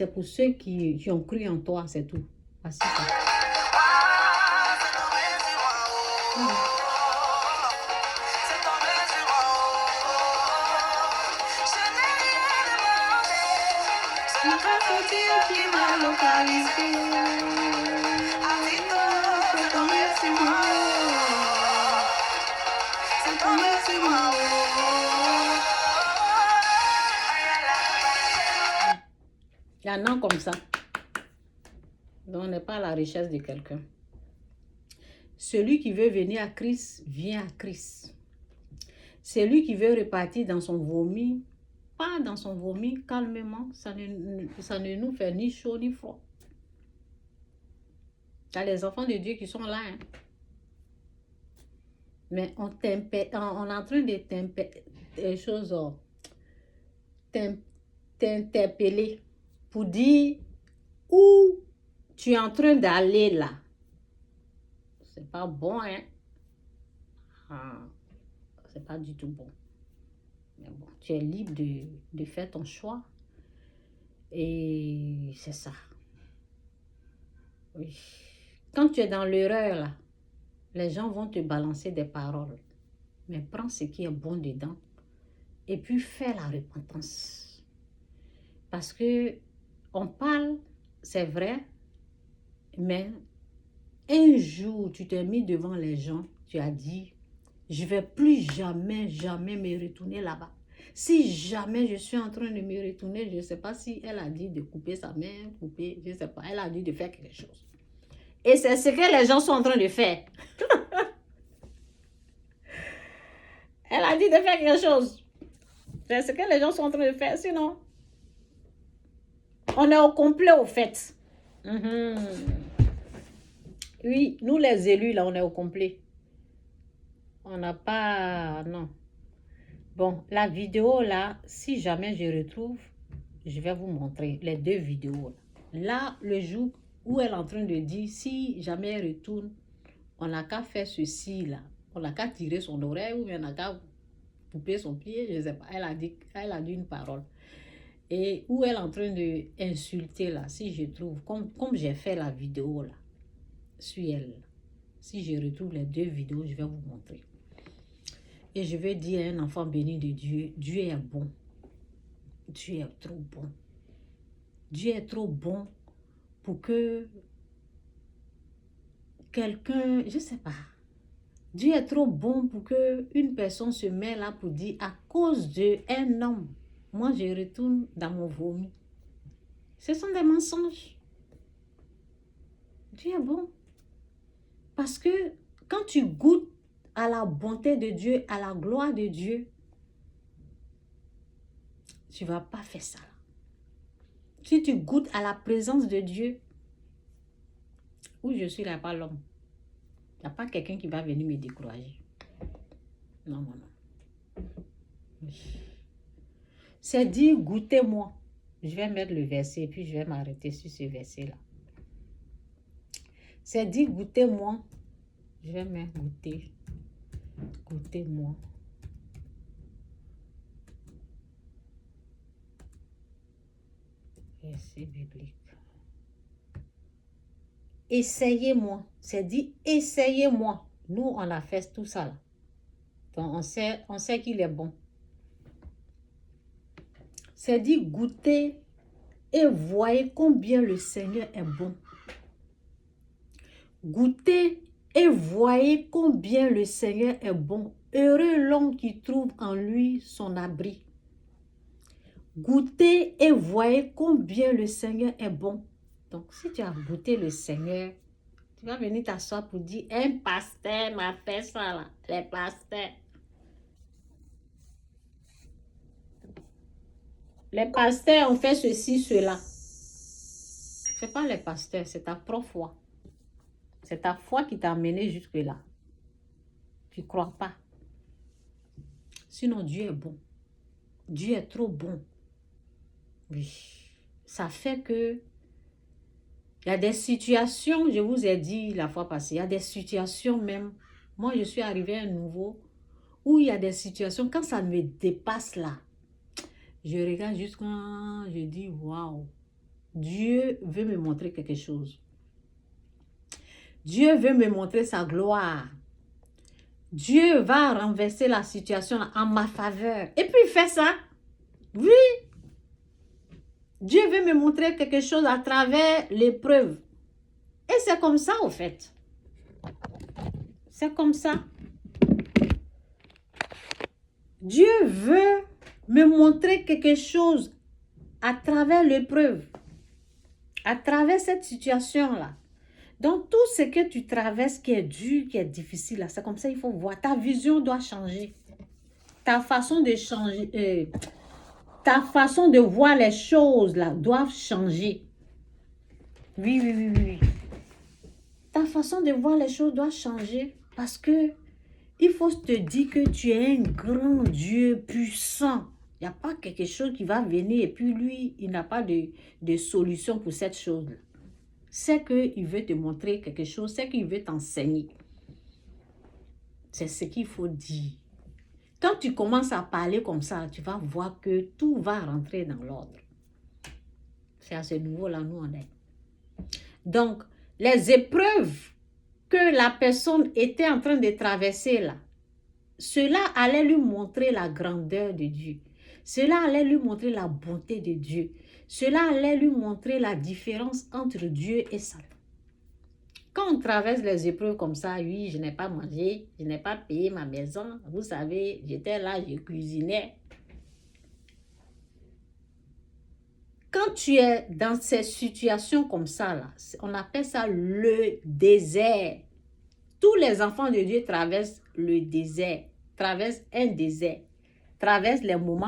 C'est pour ceux qui ont cru en toi, c'est tout. Voici ça. Il y en a comme ça. Donc, on n'est pas à la recherche de quelqu'un. Celui qui veut venir à Christ, vient à Christ. Celui qui veut repartir dans son vomi, pas dans son vomi, calmement, ça ne nous fait ni chaud ni froid. Il y a les enfants de Dieu qui sont là. Hein. Mais on est en train de t'interpeller pour dire où tu es en train d'aller là. C'est pas bon, hein? Ah, c'est pas du tout bon. Mais bon, tu es libre de faire ton choix. Et c'est ça. Oui. Quand tu es dans l'erreur, là, les gens vont te balancer des paroles. Mais prends ce qui est bon dedans. Et puis fais la repentance. Parce que on parle, c'est vrai, mais un jour, tu t'es mis devant les gens, tu as dit, je ne vais plus jamais me retourner là-bas. Si jamais je suis en train de me retourner, je ne sais pas si elle a dit de couper sa main, couper, je ne sais pas, elle a dit de faire quelque chose. Et c'est ce que les gens sont en train de faire. Elle a dit de faire quelque chose. C'est ce que les gens sont en train de faire, sinon... On est au complet, au fait. Oui, nous les élus, là, on est au complet. On n'a pas... Non. Bon, la vidéo, là, si jamais je retrouve, je vais vous montrer les 2 vidéos. Là, le jour où elle est en train de dire, si jamais elle retourne, on n'a qu'à faire ceci, là. On n'a qu'à tirer son oreille ou on n'a qu'à couper son pied, je ne sais pas. Elle a dit une parole. Et où elle est en train d'insulter là, si je trouve, comme j'ai fait la vidéo là, sur elle, si je retrouve les 2 vidéos, je vais vous montrer. Et je vais dire à un enfant béni de Dieu, Dieu est bon. Dieu est trop bon. Dieu est trop bon pour que quelqu'un, je ne sais pas, Dieu est trop bon pour que une personne se met là pour dire à cause d'un homme, moi je retourne dans mon vomi. Ce sont des mensonges. Dieu est bon. Parce que quand tu goûtes à la bonté de Dieu, à la gloire de Dieu, tu ne vas pas faire ça. Si tu goûtes à la présence de Dieu, où je suis là, pas l'homme. Il n'y a pas quelqu'un qui va venir me décourager. Non, non, non. C'est dit, goûtez-moi. Je vais mettre le verset et puis je vais m'arrêter sur ce verset-là. C'est dit, goûtez-moi. Je vais mettre goûter. Goûtez-moi. Verset biblique. Essayez-moi. C'est dit, essayez-moi. Nous, on a fait tout ça là. Donc, on sait qu'il est bon. C'est dit, goûtez et voyez combien le Seigneur est bon. Goûtez et voyez combien le Seigneur est bon. Heureux l'homme qui trouve en lui son abri. Goûtez et voyez combien le Seigneur est bon. Donc, si tu as goûté le Seigneur, tu vas venir t'asseoir pour dire, un pasteur m'a fait ça là, les pasteurs. Les pasteurs ont fait ceci, cela. Ce n'est pas les pasteurs, c'est ta propre foi. C'est ta foi qui t'a amené jusque-là. Tu ne crois pas. Sinon, Dieu est bon. Dieu est trop bon. Oui. Ça fait que il y a des situations, je vous ai dit la fois passée, il y a des situations même. Moi, je suis arrivée à un nouveau où il y a des situations, quand ça me dépasse là, je regarde juste quand je dis waouh. Dieu veut me montrer quelque chose. Dieu veut me montrer sa gloire. Dieu va renverser la situation en ma faveur. Et puis il fait ça. Oui. Dieu veut me montrer quelque chose à travers l'épreuve. Et c'est comme ça, au fait. C'est comme ça. Dieu veut me montrer quelque chose à travers l'épreuve. À travers cette situation-là. Donc, tout ce que tu traverses qui est dur, qui est difficile, c'est comme ça il faut voir. Ta vision doit changer. Ta façon de changer, ta façon de voir les choses là doivent changer. Oui, oui, oui, oui. Ta façon de voir les choses doit changer parce que il faut te dire que tu es un grand Dieu puissant. Il n'y a pas quelque chose qui va venir et puis lui, il n'a pas de solution pour cette chose-là. C'est qu'il veut te montrer quelque chose, c'est qu'il veut t'enseigner. C'est ce qu'il faut dire. Quand tu commences à parler comme ça, tu vas voir que tout va rentrer dans l'ordre. C'est à ce niveau-là, nous, on est. Donc, les épreuves que la personne était en train de traverser là, cela allait lui montrer la grandeur de Dieu. Cela allait lui montrer la bonté de Dieu. Cela allait lui montrer la différence entre Dieu et Satan. Quand on traverse les épreuves comme ça, oui, je n'ai pas mangé, je n'ai pas payé ma maison. Vous savez, j'étais là, je cuisinais. Quand tu es dans ces situations comme ça, là, on appelle ça le désert. Tous les enfants de Dieu traversent le désert, traversent un désert, traversent les moments